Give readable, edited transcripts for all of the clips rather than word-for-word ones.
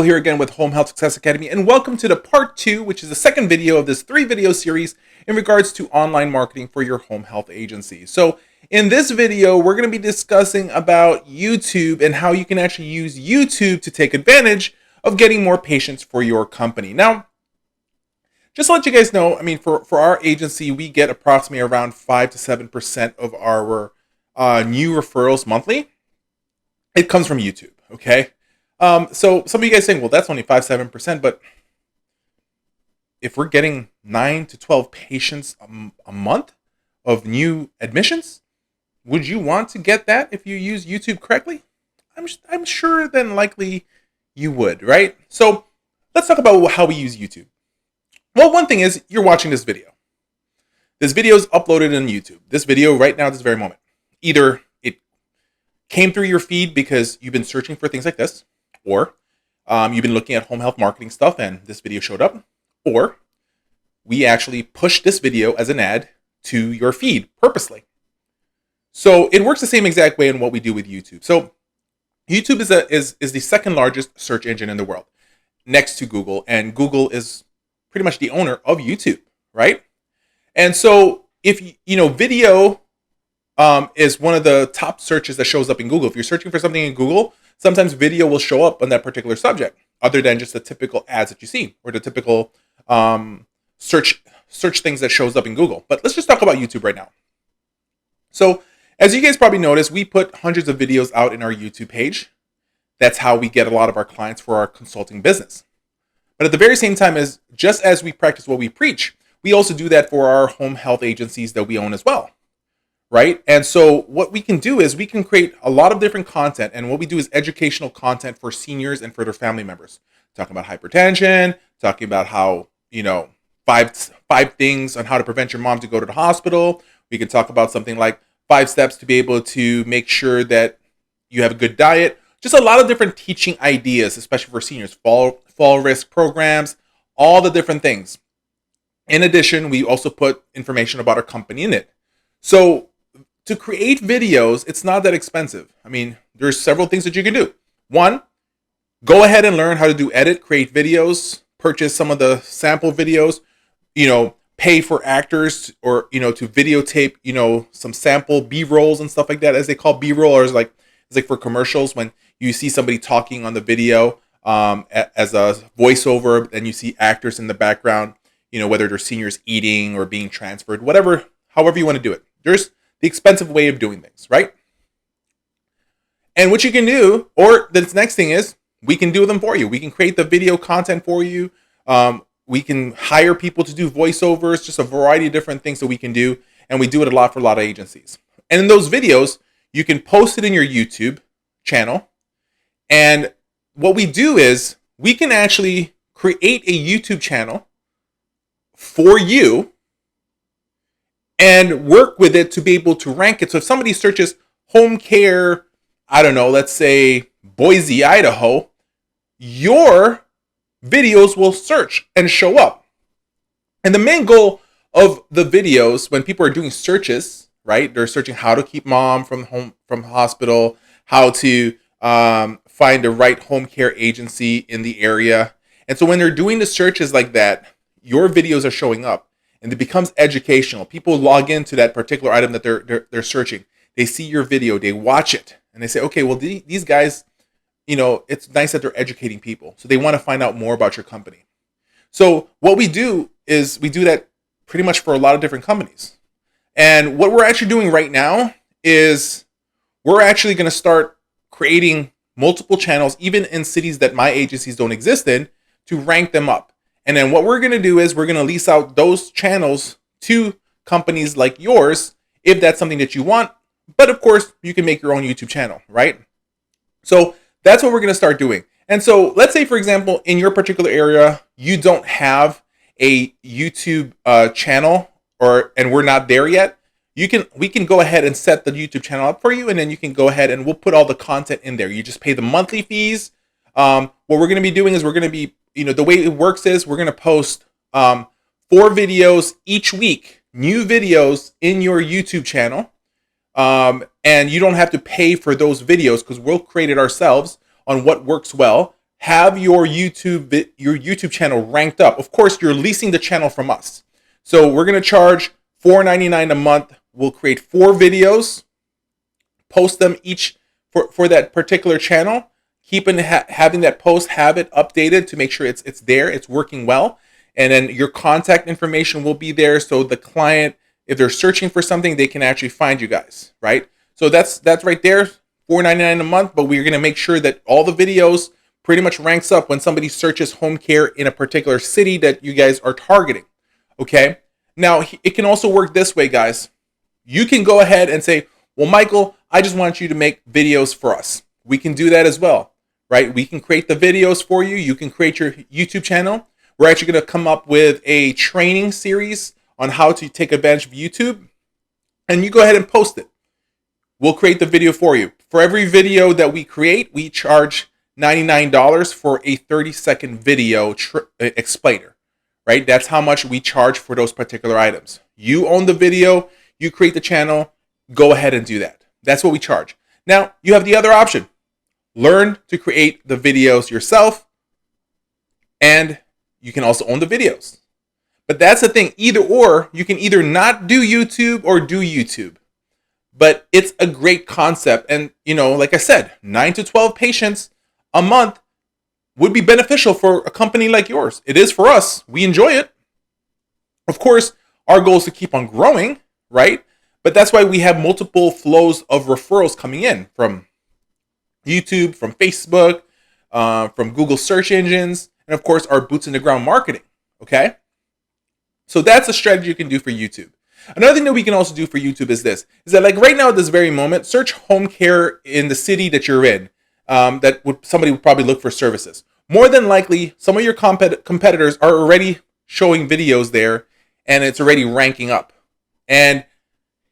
Here again with Home Health Success Academy, and welcome to the part 2, which is the second video of this 3-video series in regards to online marketing for your home health agency. So in this video, we're going to be discussing about YouTube and how you can actually use YouTube to take advantage of getting more patients for your company. Now, just to let you guys know, I mean, for our agency, we get approximately around 5 to 7% of our new referrals monthly. It comes from YouTube, okay? So some of you guys saying, well, that's only 5-7%, but if we're getting 9 to 12 patients a month of new admissions, would you want to get that if you use YouTube correctly? I'm sure then likely you would, right? So let's talk about how we use YouTube. Well, one thing is you're watching this video. This video is uploaded on YouTube. This video right now, this very moment, either it came through your feed because you've been searching for things like this, or you've been looking at home health marketing stuff and this video showed up, or we actually pushed this video as an ad to your feed purposely. So it works the same exact way in what we do with YouTube. So YouTube is the second largest search engine in the world, next to Google, and Google is pretty much the owner of YouTube, right? And so if video is one of the top searches that shows up in Google. If you're searching for something in Google, sometimes video will show up on that particular subject, other than just the typical ads that you see or the typical search things that shows up in Google. But let's just talk about YouTube right now. So as you guys probably noticed, we put hundreds of videos out in our YouTube page. That's how we get a lot of our clients for our consulting business. But at the very same time, just as we practice what we preach, we also do that for our home health agencies that we own as well. Right? And so what we can do is we can create a lot of different content. And what we do is educational content for seniors and for their family members. Talking about hypertension, talking about how, five things on how to prevent your mom to go to the hospital. We can talk about something like 5 steps to be able to make sure that you have a good diet. Just a lot of different teaching ideas, especially for seniors, fall risk programs, all the different things. In addition, we also put information about our company in it. So to create videos, it's not that expensive. I mean, there's several things that you can do. One, go ahead and learn how to create videos, purchase some of the sample videos, pay for actors or, to videotape, some sample B-rolls and stuff like that, as they call B-roll, or it's like for commercials when you see somebody talking on the video as a voiceover and you see actors in the background, whether they're seniors eating or being transferred, however you want to do it. There's the expensive way of doing things, right? And what you can do, or the next thing is, we can do them for you. We can create the video content for you. We can hire people to do voiceovers, just a variety of different things that we can do. And we do it a lot for a lot of agencies. And in those videos, you can post it in your YouTube channel. And what we do is we can actually create a YouTube channel for you and work with it to be able to rank it. So if somebody searches Homecare, I don't know, let's say Boise, Idaho, your videos will search and show up. And the main goal of the videos when people are doing searches, right? They're searching how to keep mom from hospital, how to find the right home care agency in the area. And so when they're doing the searches like that, your videos are showing up. And it becomes educational. People log into that particular item that they're searching. They see your video, they watch it, and they say, okay, well, these guys, it's nice that they're educating people. So they want to find out more about your company. So what we do is we do that pretty much for a lot of different companies. And what we're actually doing right now is we're actually going to start creating multiple channels, even in cities that my agencies don't exist in, to rank them up. And then what we're going to do is we're going to lease out those channels to companies like yours, if that's something that you want. But of course, you can make your own YouTube channel, right? So that's what we're going to start doing. And so let's say, for example, in your particular area, you don't have a YouTube channel, and we're not there yet. We can go ahead and set the YouTube channel up for you, and then you can go ahead and we'll put all the content in there. You just pay the monthly fees. What we're going to be doing is we're going to be the way it works is we're going to post 4 videos each week, new videos in your YouTube channel. And you don't have to pay for those videos because we'll create it ourselves on what works well. have your YouTube channel ranked up. Of course, you're leasing the channel from us. So we're going to charge $4.99 a month. We'll create 4 videos, post them each for that particular channel, having that post, have it updated to make sure it's there, it's working well. And then your contact information will be there, so the client, if they're searching for something, they can actually find you guys, right? So that's right there, $4.99 a month, but we're going to make sure that all the videos pretty much ranks up when somebody searches home care in a particular city that you guys are targeting, okay? Now, it can also work this way, guys. You can go ahead and say, well, Michael, I just want you to make videos for us. We can do that as well, right? We can create the videos for you. You can create your YouTube channel. We're actually going to come up with a training series on how to take advantage of YouTube, and you go ahead and post it. We'll create the video for you. For every video that we create, we charge $99 for a 30-second video explainer, right? That's how much we charge for those particular items. You own the video, you create the channel, go ahead and do that. That's what we charge. Now, you have the other option. Learn to create the videos yourself, and you can also own the videos. But that's the thing, either or, you can either not do YouTube or do YouTube. But it's a great concept. And, like I said, 9 to 12 patients a month would be beneficial for a company like yours. It is for us. We enjoy it. Of course, our goal is to keep on growing, right? But that's why we have multiple flows of referrals coming in from YouTube, from Facebook, from Google search engines, and of course, our boots in the ground marketing, okay? So that's a strategy you can do for YouTube. Another thing that we can also do for YouTube is that like right now at this very moment, search home care in the city that you're in. Somebody would probably look for services. More than likely, some of your competitors are already showing videos there, and it's already ranking up. And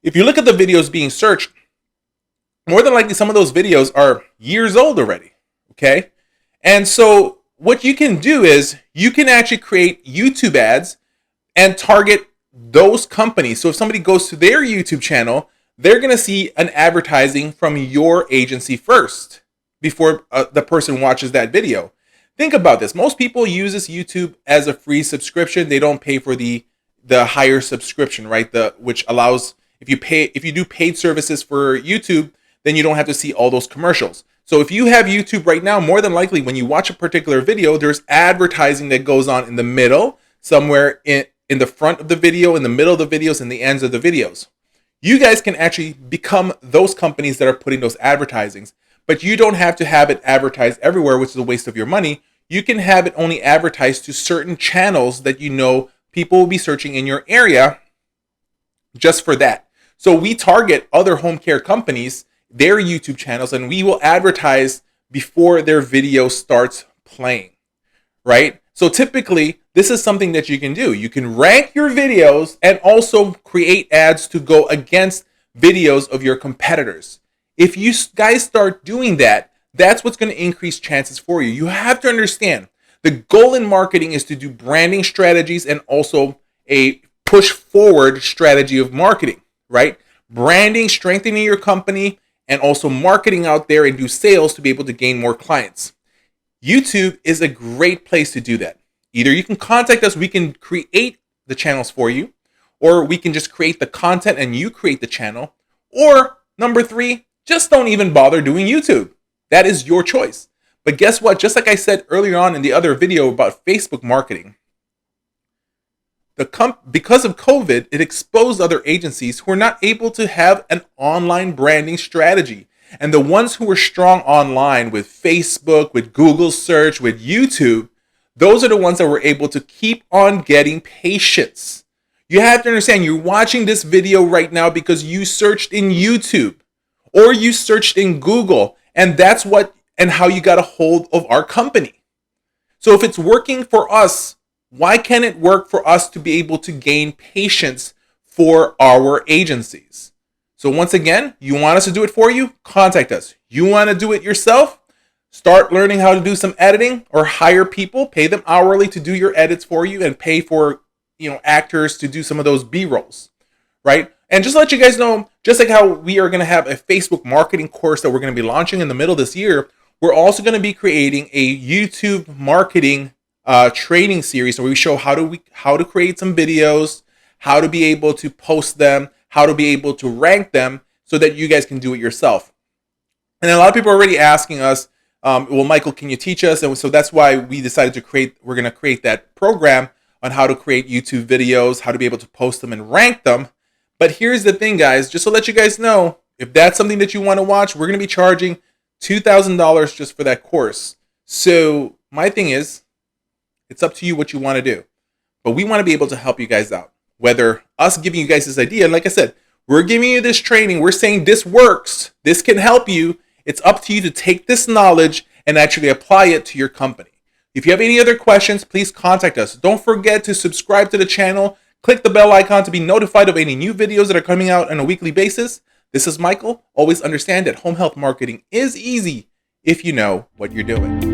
if you look at the videos being searched, more than likely some of those videos are years old already, okay? And so what you can do is you can actually create YouTube ads and target those companies. So if somebody goes to their YouTube channel, they're going to see an advertising from your agency first before the person watches that video. Think about this. Most people use this YouTube as a free subscription. They don't pay for the higher subscription, right? Which allows, if you do paid services for YouTube, then you don't have to see all those commercials. So if you have YouTube right now, more than likely when you watch a particular video, there's advertising that goes on in the middle, somewhere in the front of the video, in the middle of the videos, and the ends of the videos. You guys can actually become those companies that are putting those advertisings, but you don't have to have it advertised everywhere, which is a waste of your money. You can have it only advertised to certain channels that people will be searching in your area just for that. So we target other home care companies, their YouTube channels, and we will advertise before their video starts playing, right? So typically, this is something that you can do. You can rank your videos and also create ads to go against videos of your competitors. If you guys start doing that, that's what's going to increase chances for you. You have to understand, the goal in marketing is to do branding strategies and also a push forward strategy of marketing, right? Branding, strengthening your company, and also marketing out there and do sales to be able to gain more clients. YouTube is a great place to do that. Either you can contact us, we can create the channels for you, or we can just create the content and you create the channel. Or number 3, just don't even bother doing YouTube. That is your choice. But guess what? Just like I said earlier on in the other video about Facebook marketing, because of COVID, it exposed other agencies who are not able to have an online branding strategy. And the ones who were strong online with Facebook, with Google search, with YouTube, those are the ones that were able to keep on getting patients. You have to understand, you're watching this video right now because you searched in YouTube or you searched in Google, and that's how you got a hold of our company. So if it's working for us, why can't it work for us to be able to gain patients for our agencies? So once again, you want us to do it for you? Contact us. You want to do it yourself? Start learning how to do some editing, or hire people, pay them hourly to do your edits for you, and pay for actors to do some of those B-rolls, right? And just to let you guys know, just like how we are going to have a Facebook marketing course that we're going to be launching in the middle of this year, We're also going to be creating a YouTube marketing training series where we show how to create some videos, how to be able to post them, how to be able to rank them so that you guys can do it yourself. And a lot of people are already asking us, well, Michael, can you teach us? And so that's why we decided we're going to create that program on how to create YouTube videos, how to be able to post them and rank them. But here's the thing, guys, just to let you guys know, if that's something that you want to watch, we're going to be charging $2,000 just for that course. So my thing is, it's up to you what you want to do. But we want to be able to help you guys out. Whether us giving you guys this idea, and like I said, we're giving you this training, we're saying this works, this can help you. It's up to you to take this knowledge and actually apply it to your company. If you have any other questions, please contact us. Don't forget to subscribe to the channel. Click the bell icon to be notified of any new videos that are coming out on a weekly basis. This is Michael. Always understand that home health marketing is easy if you know what you're doing.